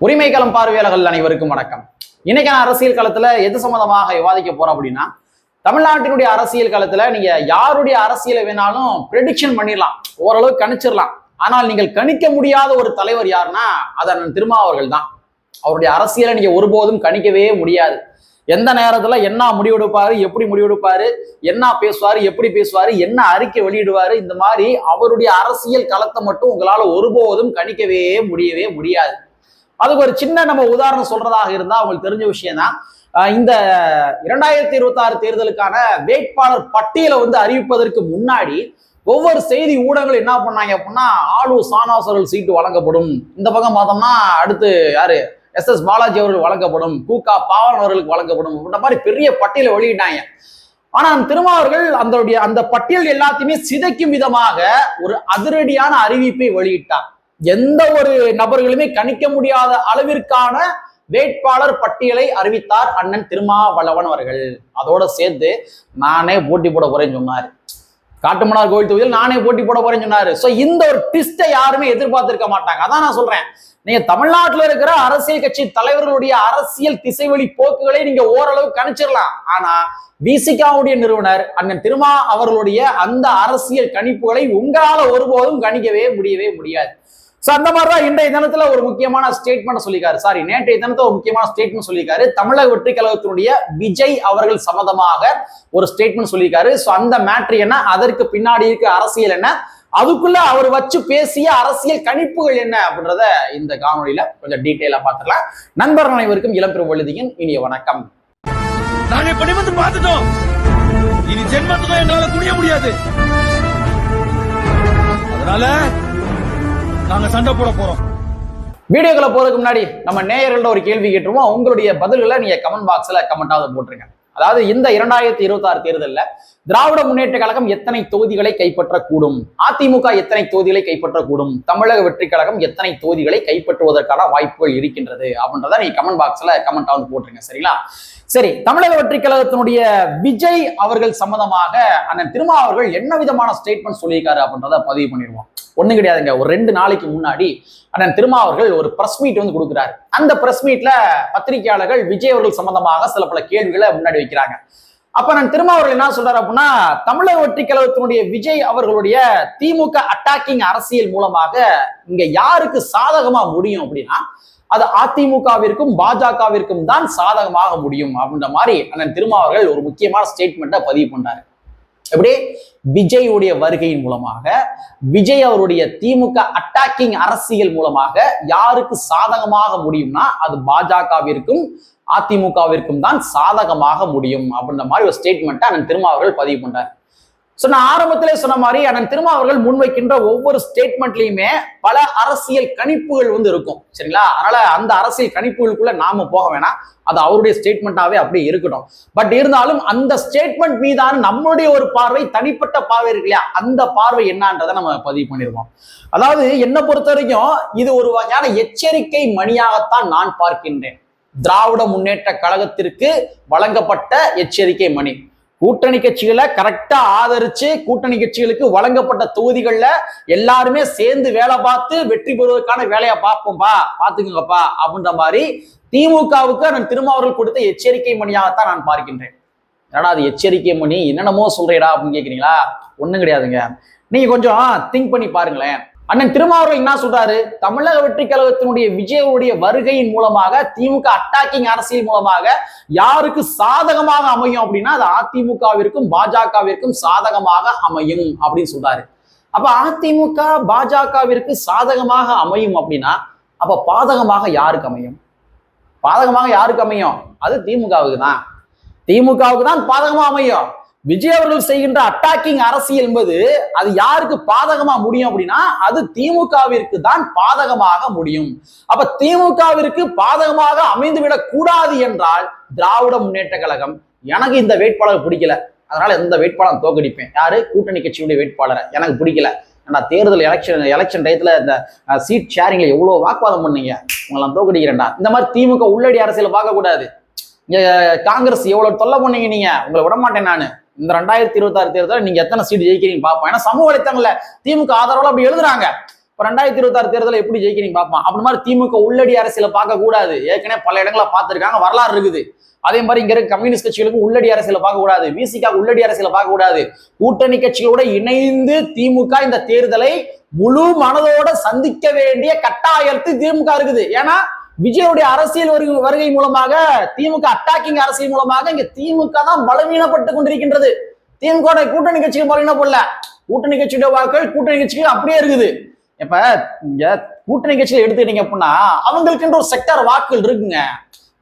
உரிமைக்களம் பார்வையாளர்கள் அனைவருக்கும் வணக்கம். இன்னைக்கான அரசியல் களத்துல எது சம்பந்தமாக விவாதிக்க போறோம் அப்படின்னா, தமிழ்நாட்டினுடைய அரசியல் களத்துல நீங்க யாருடைய அரசியலை வேணாலும் ப்ரெடிக்ஷன் பண்ணிடலாம், ஓரளவுக்கு கணிச்சிடலாம். ஆனால் நீங்கள் கணிக்க முடியாத ஒரு தலைவர் யாருன்னா அது அண்ணன் திருமாவர்கள் தான். அவருடைய அரசியலை நீங்க ஒருபோதும் கணிக்கவே முடியாது. எந்த நேரத்துல என்ன முடிவெடுப்பாரு, எப்படி முடிவெடுப்பாரு, என்ன பேசுவாரு, எப்படி பேசுவாரு, என்ன அறிக்கை வெளியிடுவாரு, இந்த மாதிரி அவருடைய அரசியல் களத்தை மட்டும் உங்களால ஒருபோதும் கணிக்கவே முடியாது. அதுக்கு ஒரு சின்ன நம்ம உதாரணம் சொல்றதாக இருந்தா அவங்களுக்கு தெரிஞ்ச விஷயம் தான். இந்த 2026 தேர்தலுக்கான வேட்பாளர் பட்டியலை அறிவிப்பதற்கு முன்னாடி ஒவ்வொரு செய்தி ஊடகங்கள் என்ன பண்ணாங்க அப்படின்னா, ஆளு சானாசர்கள் சீட்டு வழங்கப்படும், இந்த பக்கம் பார்த்தோம்னா அடுத்து யாரு SS பாலாஜி அவர்கள் வழங்கப்படும், கூகா பாவன் அவர்களுக்கு வழங்கப்படும், இந்த மாதிரி பெரிய பட்டியலை வெளியிட்டாங்க. ஆனா திருமாவர்கள் அந்த பட்டியல் எல்லாத்தையுமே சிதைக்கும் விதமாக ஒரு அதிரடியான அறிவிப்பை வெளியிட்டார். எந்த ஒரு நபர்களுமே கணிக்க முடியாத அளவிற்கான வேட்பாளர் பட்டியலை அறிவித்தார் அண்ணன் திருமாவளவன் அவர்கள். அதோட சேர்த்து நானே போட்டி போட போறேன்னு சொன்னாரு. காட்டுமன்னார் கோவில் தொகுதியில் நானே போட்டி போட போறேன்னு சொன்னாரு. சோ இந்த ஒரு ட்விஸ்டை யாருமே எதிர்பார்த்திருக்க மாட்டாங்க. அதான் நான் சொல்றேன், நீங்க தமிழ்நாட்டில் இருக்கிற அரசியல் கட்சி தலைவர்களுடைய அரசியல் திசைவழி போக்குகளை நீங்க ஓரளவு கணிச்சிடலாம். ஆனா விசிகாவுடைய நிறுவனர் அண்ணன் திருமா அவர்களுடைய அந்த அரசியல் கணிப்புகளை உங்களால ஒருபோதும் கணிக்கவே முடியாது. சோ அந்த மாதிரிதான் இன்றைய தினத்துல ஒரு முக்கியமான ஸ்டேட்மெண்ட் சொல்லியிருக்காரு. நேற்றைய தினத்துல ஒரு முக்கியமான ஸ்டேட்மெண்ட் சொல்லியிருக்காரு. தமிழக வெற்றி கழகத்தினுடைய விஜய் அவர்கள் சம்பந்தமாக ஒரு ஸ்டேட்மெண்ட் சொல்லியிருக்காரு. சோ அந்த மேட்ரு என்ன, அதற்கு பின்னாடி இருக்க அரசியல் என்ன, அதுக்குள்ள அவர் வச்சு பேசிய அரசியல் கணிப்புகள் என்ன அப்படின்றத இந்த காணொலியில கொஞ்சம் டீட்டெயிலா பார்த்துக்கலாம். நண்பர்கள் அனைவருக்கும் இளம்பெரும் வழுதியின் இனிய வணக்கம். நாங்க இப்படி வந்து பார்த்துட்டோம், இனி ஜென்மத்துக்கும் எங்களால துணிய முடியாது. அதனால நாங்க சண்டை போட போறோம். வீடியோக்களை போறதுக்கு முன்னாடி நம்ம நேயர்கள்ட்ட ஒரு கேள்வி கேட்டுருவோம். உங்களுடைய பதில்களை நீங்க கமெண்ட் பாக்ஸ்ல கமெண்டாவது போட்டுருங்க. அதாவது இந்த 2026 தேர்தலில் திராவிட முன்னேற்ற கழகம் எத்தனை தொகுதிகளை கைப்பற்றக்கூடும், அதிமுக எத்தனை தொகுதிகளை கைப்பற்றக்கூடும், தமிழக வெற்றி கழகம் எத்தனை தொகுதிகளை கைப்பற்றுவதற்கான வாய்ப்புகள் இருக்கின்றது அப்படின்றத நீங்க கமெண்ட் பாக்ஸ்ல கமெண்டாவது போட்டுருங்க. சரிங்களா? சரி, தமிழக வெற்றி கழகத்தினுடைய விஜய் அவர்கள் சம்பந்தமாக அண்ணன் திருமா அவர்கள் என்ன விதமான ஸ்டேட்மெண்ட் சொல்லியிருக்காரு அப்படின்றத பதிவு பண்ணிடுவோம். ஒண்ணும் கிடையாதுங்க, ஒரு 2 நாளைக்கு முன்னாடி அண்ணன் திருமா அவர்கள் ஒரு பிரஸ் மீட் கொடுக்குறாரு. அந்த பிரஸ் மீட்ல பத்திரிகையாளர்கள் விஜய் அவர்கள் சம்பந்தமாக சில பல கேள்விகளை முன்னாடி வைக்கிறாங்க. அப்ப நான் திருமா அவர்கள் என்ன சொல்றாரு அப்படின்னா, தமிழக வெற்றி கழகத்தினுடைய விஜய் அவர்களுடைய திமுக அட்டாக்கிங் அரசியல் மூலமாக இங்க யாருக்கு சாதகமா முடியும் அப்படின்னா அது அதிமுகவிற்கும் பாஜகவிற்கும் தான் சாதகமாக முடியும் அப்படின்ற மாதிரி அண்ணன் திருமா அவர்கள் ஒரு முக்கியமான ஸ்டேட்மெண்ட்டை பதிவு பண்றாரு. எப்படி? விஜய் உடைய வருகையின் மூலமாக, விஜய் அவருடைய திமுக அட்டாக்கிங் அரசியல் மூலமாக யாருக்கு சாதகமாக முடியும்னா அது பாஜகவிற்கும் அதிமுகவிற்கும் தான் சாதகமாக முடியும் அப்படின்ற மாதிரி ஒரு ஸ்டேட்மெண்ட்டை அண்ணன் திருமா அவர்கள் பதிவு பண்றாரு. சோ நான் ஆரம்பத்திலே சொன்ன மாதிரி அண்ணன் திருமா அவர்கள் முன்வைக்கின்ற ஒவ்வொரு ஸ்டேட்மெண்ட்லயுமே பல அரசியல் கணிப்புகள் இருக்கும். சரிங்களா? அதனால அந்த அரசியல் கணிப்புகளுக்குள்ள நாம போக வேணாம், அது அவருடைய ஸ்டேட்மெண்டாவே அப்படியே இருக்கட்டும். பட் இருந்தாலும் அந்த ஸ்டேட்மெண்ட் மீதான நம்மளுடைய ஒரு பார்வை, தனிப்பட்ட பார்வை இருக்கு இல்லையா, அந்த பார்வை என்னன்றதை நம்ம பதிவு பண்ணிருவோம். அதாவது என்னை பொறுத்த வரைக்கும் இது ஒரு வகையான எச்சரிக்கை மணியாகத்தான் நான் பார்க்கின்றேன். திராவிட முன்னேற்ற கழகத்திற்கு வழங்கப்பட்ட எச்சரிக்கை மணி. கூட்டணி கட்சிகளை கரெக்டா ஆதரிச்சு கூட்டணி கட்சிகளுக்கு வழங்கப்பட்ட தொகுதிகள்ல எல்லாருமே சேர்ந்து வேலை பார்த்து வெற்றி பெறுவதற்கான வேலையை பார்ப்போம்பா, பாத்துக்கோங்கப்பா அப்படின்ற மாதிரி திமுகவுக்கு நான் திருமாவர்கள் கொடுத்த எச்சரிக்கை மணியாகத்தான் நான் பார்க்கின்றேன். ஏன்னா அது எச்சரிக்கை மணி என்னென்னமோ சொல்றேடா அப்படின்னு கேக்குறீங்களா? ஒண்ணும் கிடையாதுங்க, நீங்க கொஞ்சம் திங்க் பண்ணி பாருங்களேன். அண்ணன் திருமாவர்கள் என்ன சொல்றாரு, தமிழக வெற்றி கழகத்தினுடைய விஜயுடைய வருகையின் மூலமாக திமுக அட்டாக்கிங் அரசியல் மூலமாக யாருக்கு சாதகமாக அமையும் அப்படின்னா அது அதிமுகவிற்கும் பாஜகவிற்கும் சாதகமாக அமையும் அப்படின்னு சொல்றாரு. அப்ப அதிமுக பாஜகவிற்கு சாதகமாக அமையும் அப்படின்னா அப்ப பாதகமாக யாருக்கு அமையும்? பாதகமாக யாருக்கு அமையும்? அது திமுகவுக்கு தான். திமுகவுக்கு தான் பாதகமா அமையும். விஜய் அவர்கள் செய்கின்ற அட்டாக்கிங் அரசியல் என்பது அது யாருக்கு பாதகமா முடியும் அப்படின்னா அது திமுகவிற்கு தான் பாதகமாக முடியும். அப்ப திமுகவிற்கு பாதகமாக அமைந்துவிடக் கூடாது என்றால் திராவிட முன்னேற்ற கழகம் எனக்கு இந்த வேட்பாளர் பிடிக்கல, அதனால இந்த வேட்பாளர் தோக்கடிப்பேன். யாரு? கூட்டணி கட்சியுடைய வேட்பாளரை எனக்கு பிடிக்கல. ஏன்னா தேர்தல் எலெக்ஷன் டயத்துல இந்த சீட் ஷேரிங்ல எவ்வளவு வாக்குவாதம் பண்ணீங்க, உங்களை தோக்கடிக்கிறேன்டா. இந்த மாதிரி திமுக உள்ளடி அரசியலை பார்க்க கூடாது. காங்கிரஸ் எவ்வளவு தொல்லை பண்ணீங்க, நீங்க உங்களை விட மாட்டேன் நானு. இந்த 2026 தேர்தல் நீங்க எத்தனை சீட் ஜெயிக்கிறீங்க பார்ப்போம். ஏன்னா சமூக வலைத்தளங்கள்ல திமுக ஆதரவுல அப்படி எழுதுறாங்க. இப்ப 2026 தேர்தலை எப்படி ஜெயிக்கிறீங்க பார்ப்போம். அப்படி மாதிரி திமுக உள்ளடி அரசியலை பார்க்க கூடாது. ஏற்கனவே பல இடங்களை பார்த்திருக்காங்க, வரலாறு இருக்குது. அதே மாதிரி இங்க இருக்க கம்யூனிஸ்ட் கட்சிகளுக்கு உள்ளடி அரசியலை பார்க்க கூடாது, விசிக உள்ளடி அரசியலை பார்க்க கூடாது. கூட்டணி கட்சிகளோட இணைந்து திமுக இந்த தேர்தலை முழு மனதோட சந்திக்க வேண்டிய கட்டாயத்து திமுக இருக்குது. ஏன்னா விஜயுடைய அரசியல் வருகை மூலமாக, திமுக அட்டாக்கிங் அரசியல் மூலமாக இங்க திமுக தான் பலவீனப்பட்டு கொண்டிருக்கின்றது. திமுக கூட்டணி கட்சிகள் பலவீனப்படல, கூட்டணி கட்சியுடைய வாக்குகள் கூட்டணி கட்சிகள் அப்படியே இருக்குது. இப்ப இங்க கூட்டணி கட்சியில எடுத்துக்கிட்டீங்க அப்படின்னா அவங்களுக்கு ஒரு செக்டார் வாக்குகள் இருக்குங்க.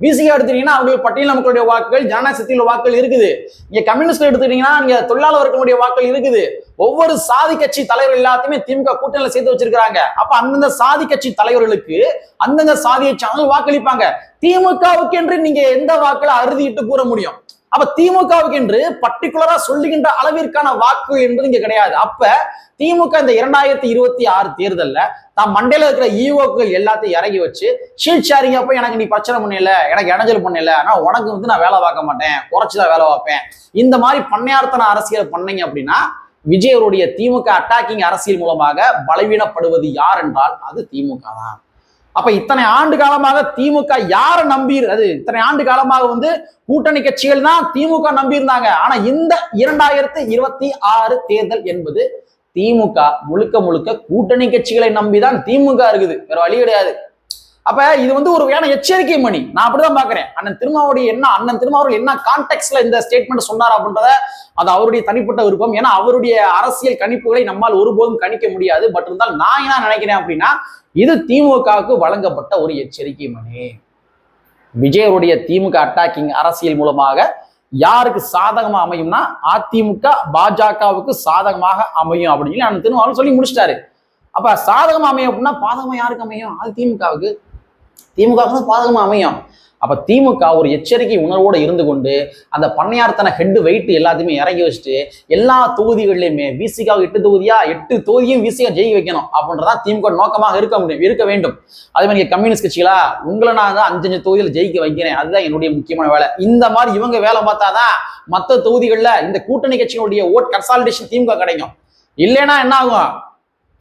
விசிகா எடுத்துட்டீங்கன்னா அவங்களுக்கு பட்டியல் மக்களுடைய வாக்குகள், ஜனநாயக சக்தியுள்ள வாக்குகள் இருக்குது. இங்க கம்யூனிஸ்ட் எடுத்துட்டீங்கன்னா இங்க தொழிலாளர் வர்க்கங்களுடைய வாக்குகள் இருக்குது. ஒவ்வொரு சாதி கட்சி தலைவர் எல்லாத்தையுமே திமுக கூட்டணியில சேர்த்து வச்சிருக்காங்க. அப்ப அந்தந்த சாதி கட்சி தலைவர்களுக்கு அந்தந்த சாதியை சார்ந்து வாக்களிப்பாங்க. திமுகவுக்கு என்று நீங்க எந்த வாக்குல அறுதிட்டு கூற முடியும்? அப்ப திமுகவுக்கு என்று பர்டிகுலரா சொல்லுகின்ற அளவிற்கான வாக்கு என்பது இங்க கிடையாது. அப்ப திமுக இந்த 2026 தேர்தல்ல தான் மண்டையில இருக்கிற ஈவோக்கள் எல்லாத்தையும் இறங்கி வச்சு ஷீட் ஷேரிங் அப்ப எனக்கு நீ பிரச்சனை பண்ணல, எனக்கு இடைஞ்சல் பண்ணல, ஆனா உனக்கு வந்து நான் வேலை பார்க்க மாட்டேன், குறைச்சுதான் வேலை பார்ப்பேன், இந்த மாதிரி பண்ணையார்த்தன அரசியல் பண்ணீங்க அப்படின்னா விஜயருடைய திமுக அட்டாக்கிங் அரசியல் மூலமாக பலவீனப்படுவது யார் என்றால் அது திமுக தான். அப்ப இத்தனை ஆண்டு காலமாக திமுக யாரை நம்பி, அது இத்தனை ஆண்டு காலமாக வந்து கூட்டணி கட்சிகள் தான் திமுக நம்பி இருந்தாங்க. ஆனா இந்த 2026 தேர்தல் என்பது திமுக முழுக்க முழுக்க கூட்டணி கட்சிகளை நம்பிதான் திமுக இருக்குது, வேற வழி கிடையாது. அப்ப இது வந்து ஒரு வகையான எச்சரிக்கை மணி, நான் அப்படிதான் பாக்குறேன். அண்ணன் திருமாவர்கள் என்ன கான்டெக்ட்ல இந்த ஸ்டேட்மெண்ட் சொன்னார் அப்படின்றத அது அவருடைய தனிப்பட்ட விருப்பம். ஏன்னா அவருடைய அரசியல் கணிப்புகளை நம்மால் ஒருபோதும் கணிக்க முடியாது. பட் இருந்தால் நான் என்ன நினைக்கிறேன் அப்படின்னா இது திமுகவுக்கு வழங்கப்பட்ட ஒரு எச்சரிக்கை மணி. விஜயருடைய திமுக அட்டாக்கிங் அரசியல் மூலமாக யாருக்கு சாதகமா அமையும்னா அதிமுக பாஜகவுக்கு சாதகமாக அமையும் அப்படின்னு நான் திரும்ப சொல்லி முடிச்சிட்டாரு. அப்ப சாதகமா அமையும் அப்படின்னா பாதகமா யாருக்கு அமையும்? அது திமுகவுக்கு தான் பாதகமா அமையும். அப்ப திமுக ஒரு எச்சரிக்கை உணர்வோடு இருந்து கொண்டு அந்த பண்ணையார்த்தன ஹெட் வெயிட் எல்லாத்தையுமே இறங்கி வச்சுட்டு எல்லா தொகுதிகளிலுமே விசிகா 8 தொகுதியா 8 தொகுதியும் விசிகா ஜெயிக்க வைக்கணும் அப்படின்றதான் திமுக நோக்கமாக இருக்க வேண்டும். அதே மாதிரி கம்யூனிஸ்ட் கட்சிகளா உங்களை நான் தான் 5 தொகுதியில் ஜெயிக்க வைக்கிறேன், அதுதான் என்னுடைய முக்கியமான வேலை. இந்த மாதிரி இவங்க வேலை பார்த்தாதான் மற்ற தொகுதிகளில் இந்த கூட்டணி கட்சிகளுடைய ஓட் கன்சாலிடேஷன் திமுக கிடைக்கும். இல்லைன்னா என்ன ஆகும்?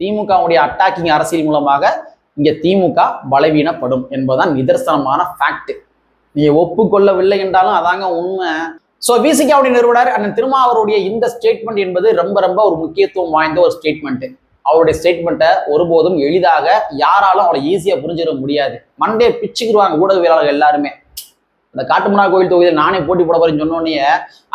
திமுகவுடைய அட்டாக்கிங் அரசியல் மூலமாக இங்க திமுக பலவீனப்படும் என்பதுதான் நிதர்சனமான ஃபேக்ட். நீ ஒப்புக்கொள்ளவில்லை என்றாலும் அதாங்க உண்மை. சோ விசிகாவுடைய நிறுவனர் அண்ணன் திருமாவருடைய இந்த ஸ்டேட்மெண்ட் என்பது ரொம்ப ரொம்ப ஒரு முக்கியத்துவம் வாய்ந்த ஒரு ஸ்டேட்மெண்ட். அவருடைய ஸ்டேட்மெண்ட்டை ஒருபோதும் எளிதாக யாராலும் அவளை ஈஸியா புரிஞ்சிட முடியாது. மண்டே பிச்சுக்குருவாங்க ஊடகவியலாளர்கள் எல்லாருமே. அந்த காட்டுமன்னா கோயில் தொகுதியில் நானே போட்டி போட போறேன்னு சொன்னோடனே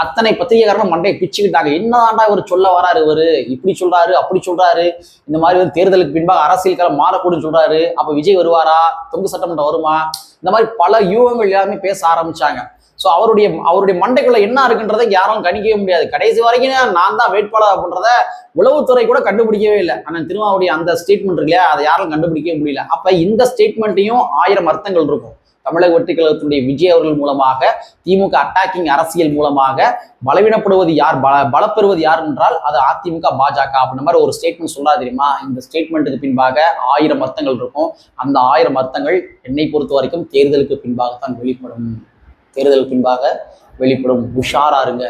அத்தனை பத்திரிகைக்காரங்களும் மண்டையை பிச்சுக்கிட்டாங்க. என்னதாண்டா இவர் சொல்ல வராரு, இவரு இப்படி சொல்றாரு அப்படி சொல்றாரு, இந்த மாதிரி வந்து தேர்தலுக்கு பின்பாக அரசியல் காலம் மாறக்கூடும் சொல்றாரு, அப்ப விஜய் வருவாரா, தொங்கு சட்டமன்றம் வருமா, இந்த மாதிரி பல யூகங்கள் எல்லாருமே பேச ஆரம்பிச்சாங்க. ஸோ அவருடைய மண்டைக்குள்ள என்ன இருக்குன்றதை யாரும் கணிக்கவே முடியாது. கடைசி வரைக்கும் நான் தான் வேட்பாளர் அப்படின்றத உளவுத்துறை கூட கண்டுபிடிக்கவே இல்லை. ஆனால் திருமாவுடைய அந்த ஸ்டேட்மெண்ட் இருக்கு இல்லையா, அதை யாரும் கண்டுபிடிக்கவே முடியல. அப்ப இந்த ஸ்டேட்மெண்ட்டையும் 1000 அர்த்தங்கள் இருக்கும். தமிழக வெற்றி கழகத்துடைய விஜய் அவர்கள் மூலமாக திமுக அட்டாக்கிங் அரசியல் மூலமாக பலவீனப்படுவது யார், பலப்பெறுவது யார் என்றால் அது அதிமுக பாஜக அப்படின்ற மாதிரி ஒரு ஸ்டேட்மெண்ட் சொல்றா தெரியுமா. இந்த ஸ்டேட்மெண்ட்டுக்கு பின்பாக 1000 அர்த்தங்கள் இருக்கும். அந்த 1000 அர்த்தங்கள் என்னை பொறுத்த வரைக்கும் தேர்தலுக்கு பின்பாகத்தான் வெளிப்படும். உஷாரா இருங்க.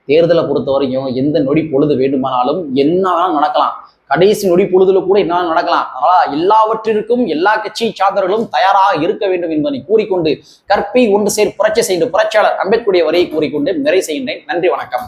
தேர்தலை பொறுத்த வரைக்கும் எந்த நொடி பொழுது வேண்டுமானாலும் என்ன நடக்கலாம், கடைசி நொடி பொழுதுல கூட என்ன நடக்கலாம். அதனால எல்லாவற்றிற்கும் எல்லா கட்சி சார்ந்தவர்களும் தயாராக இருக்க வேண்டும் என்பதை கூறிக்கொண்டு கற்பை ஒன்று சேர் புரட்சி செய்து புரட்சியாளர் அம்பேத்கருடைய வரையை கூறிக்கொண்டு நிறைவு செய்கின்றேன். நன்றி, வணக்கம்.